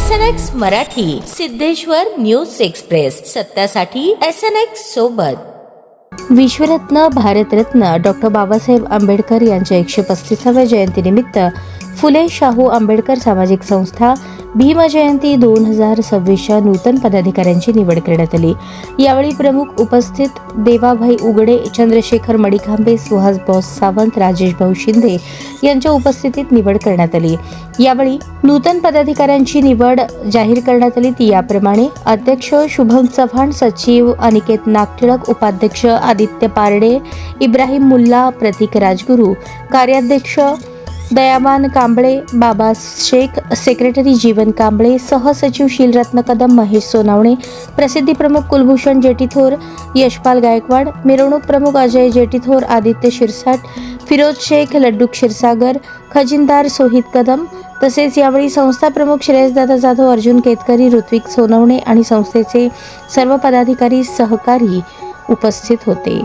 SNX Marathi, Siddheshwar news express, सत्यासाठी SNX सोबत. विश्वरत्न भारतरत्न डॉक्टर बाबासाहेब आंबेडकर यांच्या 135व्या जयंतीनिमित्त फुले शाहू आंबेडकर सामाजिक संस्था भीम जयंती 2026च्या नूतन पदाधिकाऱ्यांची निवड करण्यात आली. यावेळी प्रमुख उपस्थित देवाभाई उगडे, चंद्रशेखर मडिखांबे, सुहास बॉस सावंत, राजेश भाऊ शिंदे यांच्या उपस्थितीत निवड करण्यात आली. यावेळी नूतन पदाधिकाऱ्यांची निवड जाहीर करण्यात आली ती याप्रमाणे: अध्यक्ष शुभम चव्हाण, सचिव अनिकेत नागटिळक, उपाध्यक्ष आदित्य पारडे, इब्राहिम मुल्ला, प्रतीक राजगुरू, कार्याध्यक्ष दयावान कांबळे, बाबा शेख, सेक्रेटरी जीवन कांबळे, सहसचिव शीलरत्न कदम, महेश सोनावणे, प्रसिद्धी प्रमुख कुलभूषण जेटीथोर, यशपाल गायकवाड, मिरवणूक प्रमुख अजय जेटीथोर, आदित्य शिरसाट, फिरोज शेख, लड्डू क्षीरसागर, खजिनदार सोहित कदम. तसेच यावेळी संस्था प्रमुख श्रेयसदादा जाधव, अर्जुन केतकरी, ऋत्विक सोनवणे आणि संस्थेचे सर्व पदाधिकारी सहकारी उपस्थित होते.